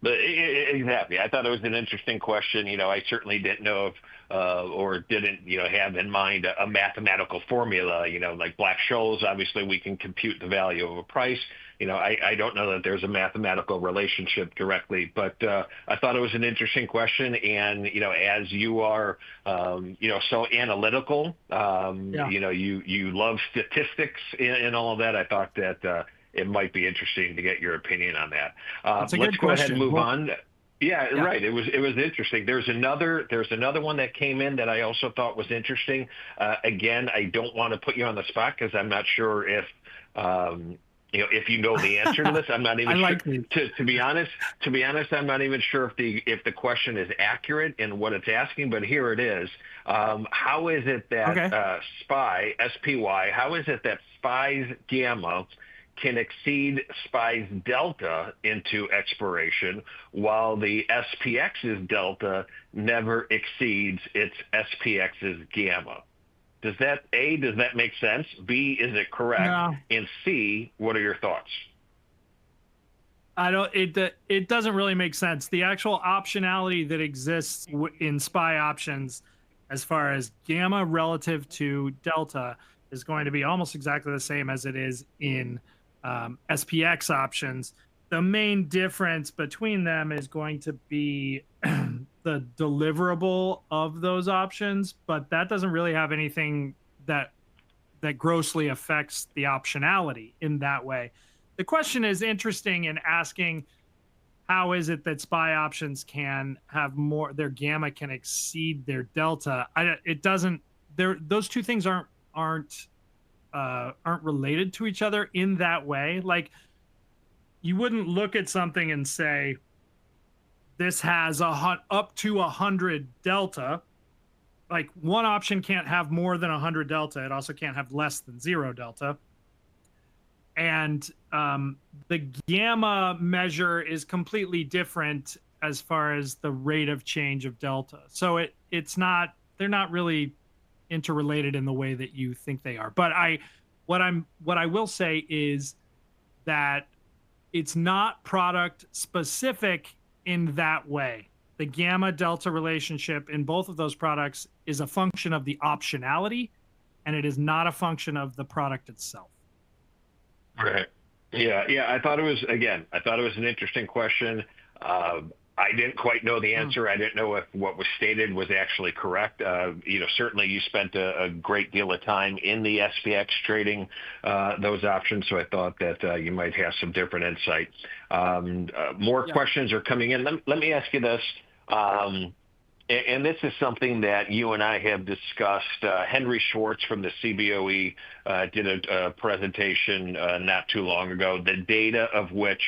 Speaker 2: Exactly. I thought it was an interesting question. I certainly didn't know if, or didn't, have in mind a mathematical formula, like Black-Scholes. Obviously, we can compute the value of a price. I don't know that there's a mathematical relationship directly, but I thought it was an interesting question. And, as you are, so analytical,
Speaker 1: Yeah.
Speaker 2: you love statistics and all of that. I thought that, it might be interesting to get your opinion on that.
Speaker 1: It's a
Speaker 2: Let's
Speaker 1: good
Speaker 2: go ahead and
Speaker 1: question.
Speaker 2: move
Speaker 1: Well,
Speaker 2: on. Yeah,
Speaker 1: yeah.
Speaker 2: right. It was interesting. There's another one that came in that I also thought was interesting. Again, I don't want to put you on the spot because I'm not sure if if you know the answer to this. I'm not even
Speaker 1: I
Speaker 2: sure.
Speaker 1: like these.
Speaker 2: To be honest, I'm not even sure if the question is accurate in what it's asking. But here it is. How is it that
Speaker 1: Okay.
Speaker 2: SPY? How is it that SPY's gamma can exceed SPY's delta into expiration, while the SPX's delta never exceeds its SPX's gamma? Does that make sense? B, is it correct?
Speaker 1: No,
Speaker 2: And C, what are your thoughts?
Speaker 1: I don't. It doesn't really make sense. The actual optionality that exists in SPY options, as far as gamma relative to delta, is going to be almost exactly the same as it is in SPX options. The main difference between them is going to be the deliverable of those options, but that doesn't really have anything that grossly affects the optionality in that way. The question is interesting in asking, how is it that SPY options can have more, their gamma can exceed their delta? It doesn't. Those two things aren't related to each other in that way. Like, you wouldn't look at something and say this has up to 100 delta. Like, one option can't have more than 100 delta. It also can't have less than 0 delta. And the gamma measure is completely different as far as the rate of change of delta. So they're not really interrelated in the way that you think they are. But what I will say is that it's not product specific in that way. The gamma delta relationship in both of those products is a function of the optionality, and it is not a function of the product itself.
Speaker 2: Right. Yeah. I thought it was an interesting question. I didn't quite know the answer. I didn't know if what was stated was actually correct. Certainly you spent a great deal of time in the SPX trading those options, so I thought that you might have some different insight. More questions are coming in. Let me ask you this. And this is something that you and I have discussed. Henry Schwartz from the CBOE did a presentation not too long ago, the data of which,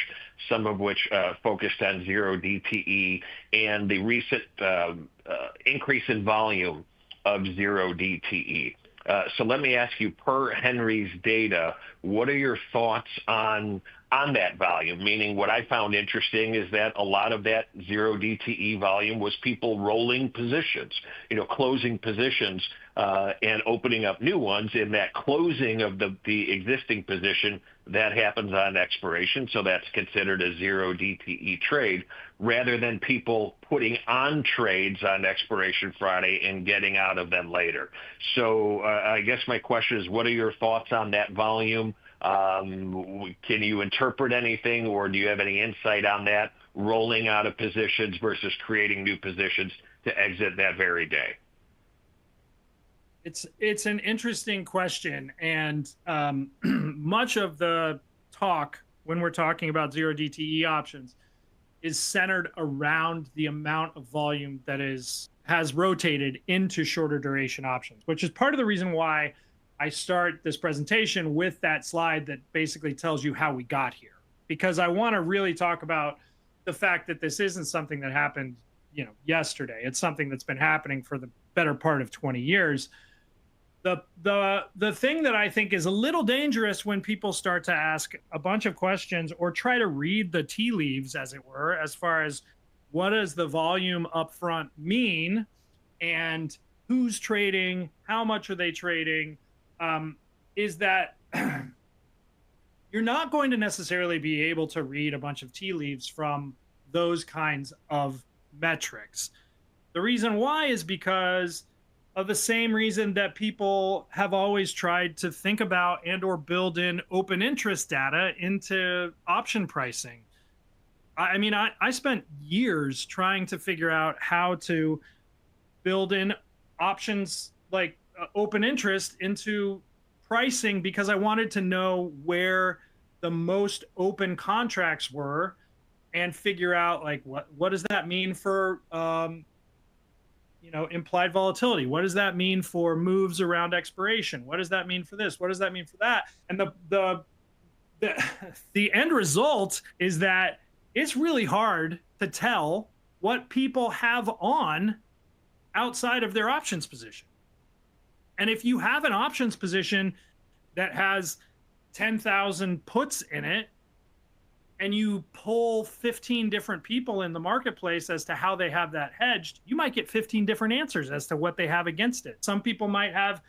Speaker 2: some of which focused on 0DTE and the recent increase in volume of 0DTE. So let me ask you, per Henry's data, what are your thoughts on that volume? Meaning, what I found interesting is that a lot of that 0DTE volume was people rolling positions, closing positions and opening up new ones. In that closing of the existing position, that happens on expiration, so that's considered a 0DTE trade, rather than people putting on trades on expiration Friday and getting out of them later. So I guess my question is, what are your thoughts on that volume? Can you interpret anything, or do you have any insight on that, rolling out of positions versus creating new positions to exit that very day?
Speaker 1: It's an interesting question, and much of the talk when we're talking about 0DTE options is centered around the amount of volume that has rotated into shorter duration options, which is part of the reason why I start this presentation with that slide that basically tells you how we got here, because I want to really talk about the fact that this isn't something that happened, yesterday. It's something that's been happening for the better part of 20 years. The thing that I think is a little dangerous when people start to ask a bunch of questions or try to read the tea leaves, as it were, as far as what does the volume up front mean, and who's trading, how much are they trading, is that you're not going to necessarily be able to read a bunch of tea leaves from those kinds of metrics. The reason why is because of the same reason that people have always tried to think about and or build in open interest data into option pricing. I mean, I spent years trying to figure out how to build in options like open interest into pricing because I wanted to know where the most open contracts were and figure out like what does that mean for implied volatility. What does that mean for moves around expiration? What does that mean for this? What does that mean for that? And the the end result is that it's really hard to tell what people have on outside of their options position. And if you have an options position that has 10,000 puts in it, and you pull 15 different people in the marketplace as to how they have that hedged, you might get 15 different answers as to what they have against it. Some people might have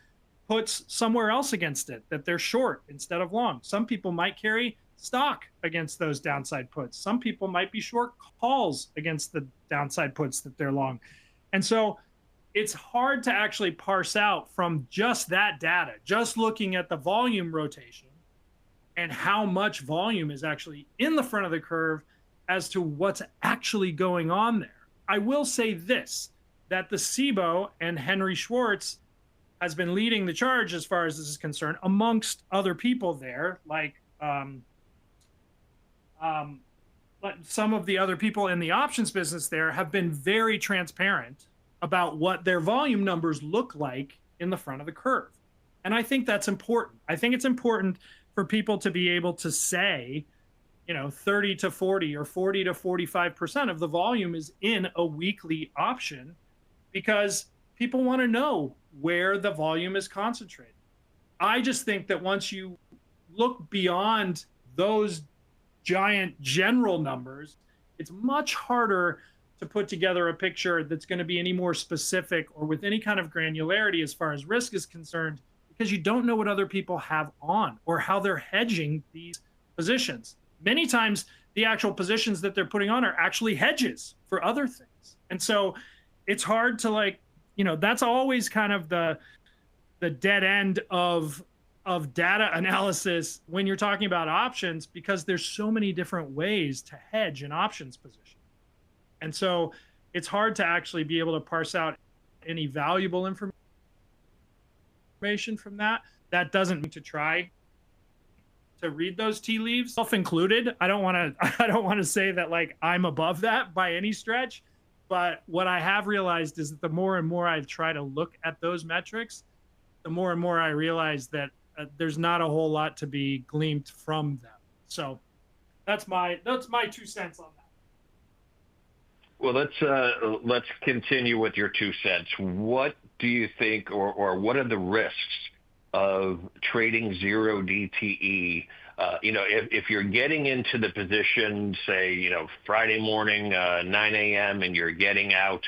Speaker 1: puts somewhere else against it that they're short instead of long. Some people might carry stock against those downside puts. Some people might be short calls against the downside puts that they're long. And so it's hard to actually parse out from just that data, just looking at the volume rotation and how much volume is actually in the front of the curve as to what's actually going on there. I will say this, that the SIBO and Henry Schwartz has been leading the charge as far as this is concerned, amongst other people there, like some of the other people in the options business there have been very transparent about what their volume numbers look like in the front of the curve. And I think that's important. I think it's important for people to be able to say, 30 to 40 or 40 to 45% of the volume is in a weekly option because people want to know where the volume is concentrated. I just think that once you look beyond those giant general numbers, it's much harder to put together a picture that's going to be any more specific or with any kind of granularity as far as risk is concerned, because you don't know what other people have on or how they're hedging these positions. Many times the actual positions that they're putting on are actually hedges for other things. And so it's hard to that's always kind of the dead end of data analysis when you're talking about options, because there's so many different ways to hedge an options position. And so it's hard to actually be able to parse out any valuable information from that. That doesn't mean to try to read those tea leaves, self included. I don't want to say that like I'm above that by any stretch, but what I have realized is that the more and more I try to look at those metrics, the more and more I realize that there's not a whole lot to be gleaned from them. So that's my 2 cents on that.
Speaker 2: Well, let's continue with your 2 cents. What do you think, or what are the risks of trading zero DTE? If you're getting into the position, say, Friday morning, 9 a.m., and you're getting out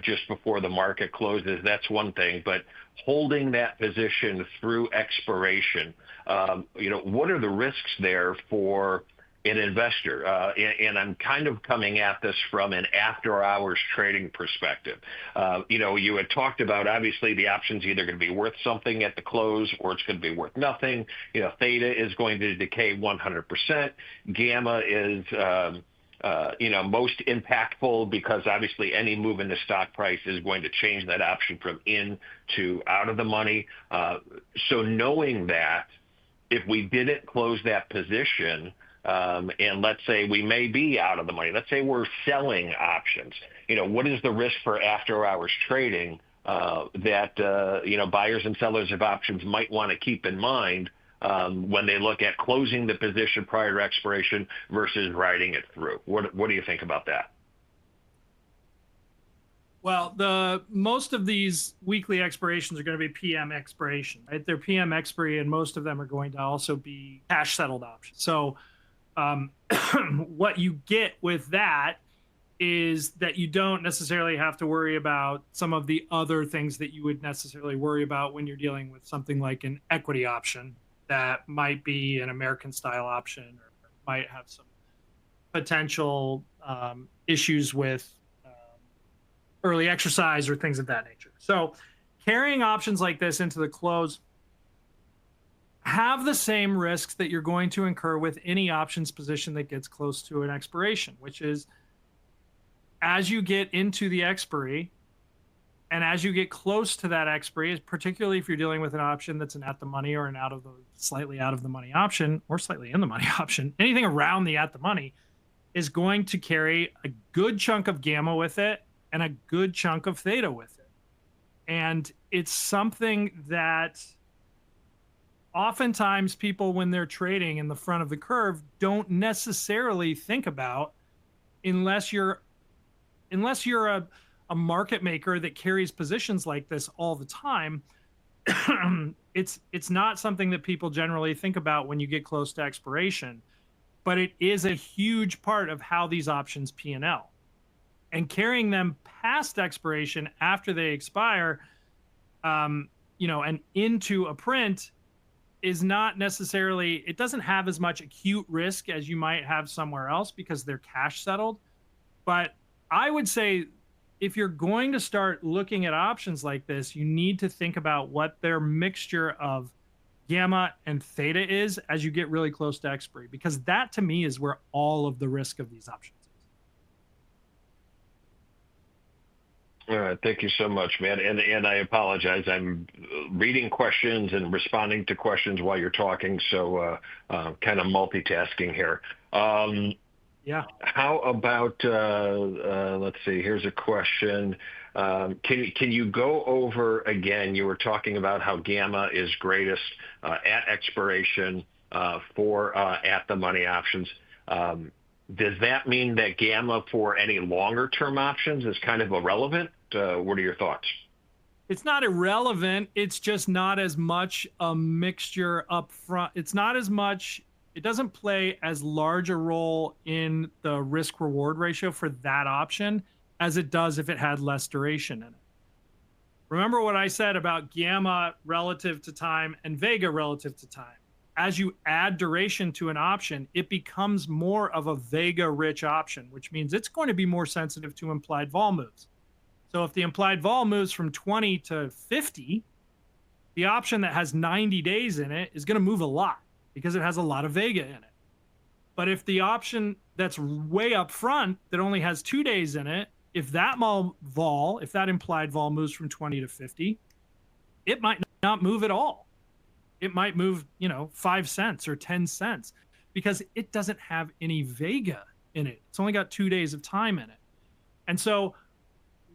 Speaker 2: just before the market closes, that's one thing. But holding that position through expiration, what are the risks there for an investor? And I'm kind of coming at this from an after-hours trading perspective. You had talked about, obviously, the option's either going to be worth something at the close or it's going to be worth nothing. Theta is going to decay 100%. Gamma is most impactful because obviously any move in the stock price is going to change that option from in to out of the money. So knowing that, if we didn't close that position, and let's say we may be out of the money, let's say we're selling options, what is the risk for after hours trading that buyers and sellers of options might want to keep in mind when they look at closing the position prior to expiration versus riding it through? What do you think about that?
Speaker 1: Well, most of these weekly expirations are going to be PM expiration, right? They're PM expiry, and most of them are going to also be cash settled options. So what you get with that is that you don't necessarily have to worry about some of the other things that you would necessarily worry about when you're dealing with something like an equity option that might be an American style option or might have some potential issues with early exercise or things of that nature. So carrying options like this into the close have the same risks that you're going to incur with any options position that gets close to an expiration, which is as you get into the expiry and as you get close to that expiry, particularly if you're dealing with an option that's an at the money or an out of the slightly out of the money option or slightly in the money option, anything around the at the money is going to carry a good chunk of gamma with it and a good chunk of theta with it. And it's something that oftentimes people, when they're trading in the front of the curve, don't necessarily think about unless you're a market maker that carries positions like this all the time. It's not something that people generally think about when you get close to expiration, but it is a huge part of how these options P&L. And carrying them past expiration after they expire, and into a print is not necessarily, it doesn't have as much acute risk as you might have somewhere else because they're cash settled. But I would say if you're going to start looking at options like this, you need to think about what their mixture of gamma and theta is as you get really close to expiry, because that to me is where all of the risk of these options is.
Speaker 2: All right. Thank you so much, man. And I apologize. I'm reading questions and responding to questions while you're talking. So kind of multitasking here.
Speaker 1: Yeah.
Speaker 2: How about, let's see, here's a question. Can you go over again, you were talking about how gamma is greatest at expiration for at the money options. Does that mean that gamma for any longer term options is kind of irrelevant? What are your thoughts?
Speaker 1: It's not irrelevant. It's just not as much a mixture up front. It's not as much, it doesn't play as large a role in the risk reward ratio for that option as it does if it had less duration in it. Remember what I said about gamma relative to time and Vega relative to time. As you add duration to an option, it becomes more of a Vega rich option, which means it's going to be more sensitive to implied vol moves. So if the implied vol moves from 20 to 50, the option that has 90 days in it is going to move a lot because it has a lot of Vega in it. But if the option that's way up front that only has 2 days in it, if that implied vol moves from 20 to 50, it might not move at all. It might move, 5 cents or 10 cents because it doesn't have any Vega in it. It's only got 2 days of time in it. And so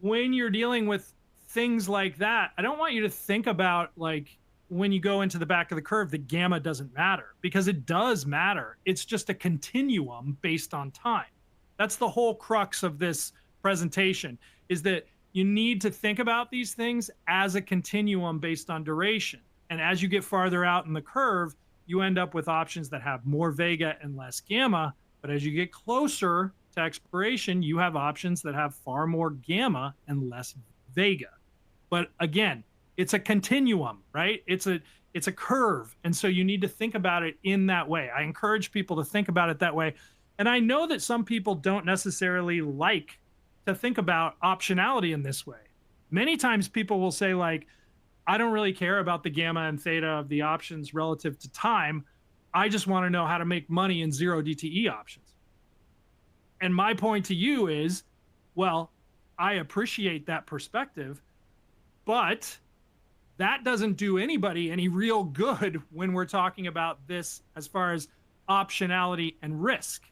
Speaker 1: when you're dealing with things like that, I don't want you to think about like when you go into the back of the curve, the gamma doesn't matter because it does matter. It's just a continuum based on time. That's the whole crux of this presentation, is that you need to think about these things as a continuum based on duration. And as you get farther out in the curve, you end up with options that have more Vega and less gamma. But as you get closer to expiration, you have options that have far more gamma and less Vega. But again, it's a continuum, right? It's a curve. And so you need to think about it in that way. I encourage people to think about it that way. And I know that some people don't necessarily like to think about optionality in this way. Many times people will say like, I don't really care about the gamma and theta of the options relative to time. I just want to know how to make money in 0 DTE options. And my point to you is, well, I appreciate that perspective, but that doesn't do anybody any real good when we're talking about this as far as optionality and risk.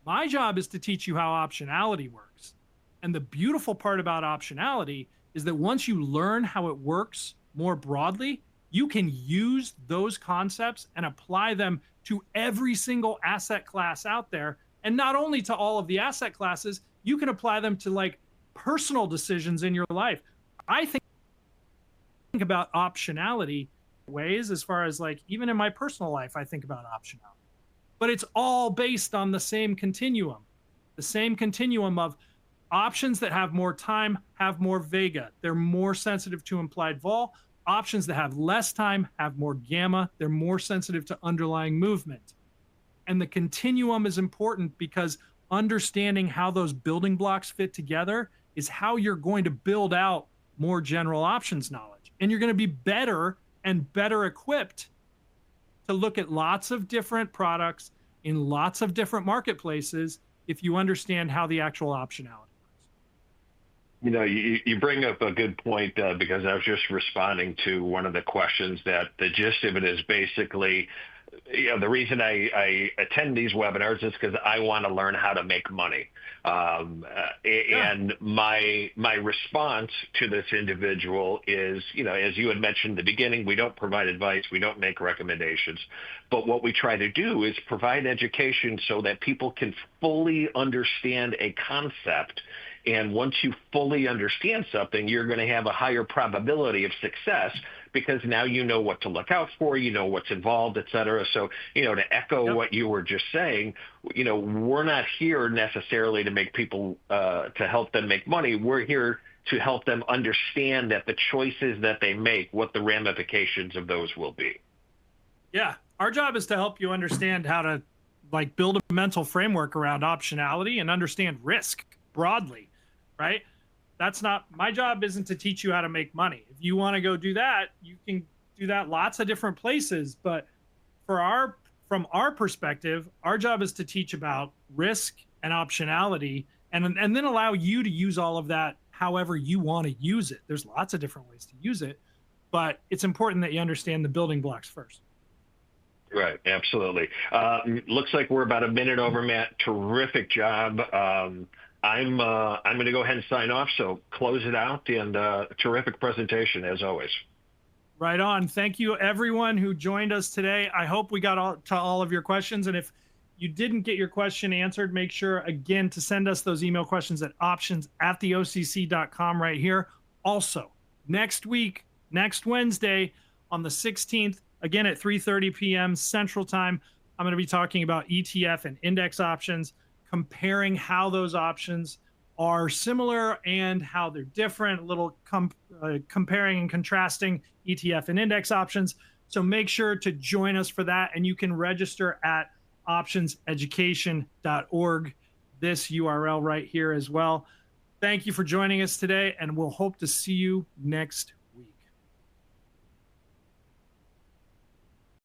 Speaker 1: My job is to teach you how optionality works. And the beautiful part about optionality is that once you learn how it works more broadly, you can use those concepts and apply them to every single asset class out there. And not only to all of the asset classes, you can apply them to like personal decisions in your life. I think about optionality ways as far as like, even in my personal life, I think about optionality. But it's all based on the same continuum. The same continuum of options that have more time have more vega. They're more sensitive to implied vol. Options that have less time have more gamma. They're more sensitive to underlying movement. And the continuum is important because understanding how those building blocks fit together is how you're going to build out more general options knowledge. And you're going to be better and better equipped to look at lots of different products in lots of different marketplaces if you understand how the actual optionality works.
Speaker 2: You know, you bring up a good point because I was just responding to one of the questions that the gist of it is basically, you know, the reason I attend these webinars is because I want to learn how to make money. And my response to this individual is, you know, as you had mentioned in the beginning, we don't provide advice, we don't make recommendations, but what we try to do is provide education so that people can fully understand a concept. And once you fully understand something, you're going to have a higher probability of success because now you know what to look out for, you know what's involved, et cetera. So, you know, to echo what you were just saying, you know, we're not here necessarily to make people, to help them make money. We're here to help them understand that the choices that they make, what the ramifications of those will be.
Speaker 1: Yeah, our job is to help you understand how to like build a mental framework around optionality and understand risk broadly, right? That's not my job. Isn't to teach you how to make money. If you want to go do that, you can do that lots of different places. But from our perspective, our job is to teach about risk and optionality, and then allow you to use all of that however you want to use it. There's lots of different ways to use it, but it's important that you understand the building blocks first.
Speaker 2: Right, absolutely. Looks like we're about a minute over, Matt. Terrific job. I'm going to go ahead and sign off. So close it out, and terrific presentation as always.
Speaker 1: Right on. Thank you, everyone who joined us today. I hope we got to all of your questions. And if you didn't get your question answered, make sure again to send us those email questions at options@theocc.com right here. Also, next week, next Wednesday on the 16th, again at 3:30 p.m. Central Time, I'm going to be talking about ETF and index options, comparing how those options are similar and how they're different, a little comparing and contrasting ETF and index options. So make sure to join us for that, and you can register at optionseducation.org, this URL right here as well. Thank you for joining us today, and we'll hope to see you next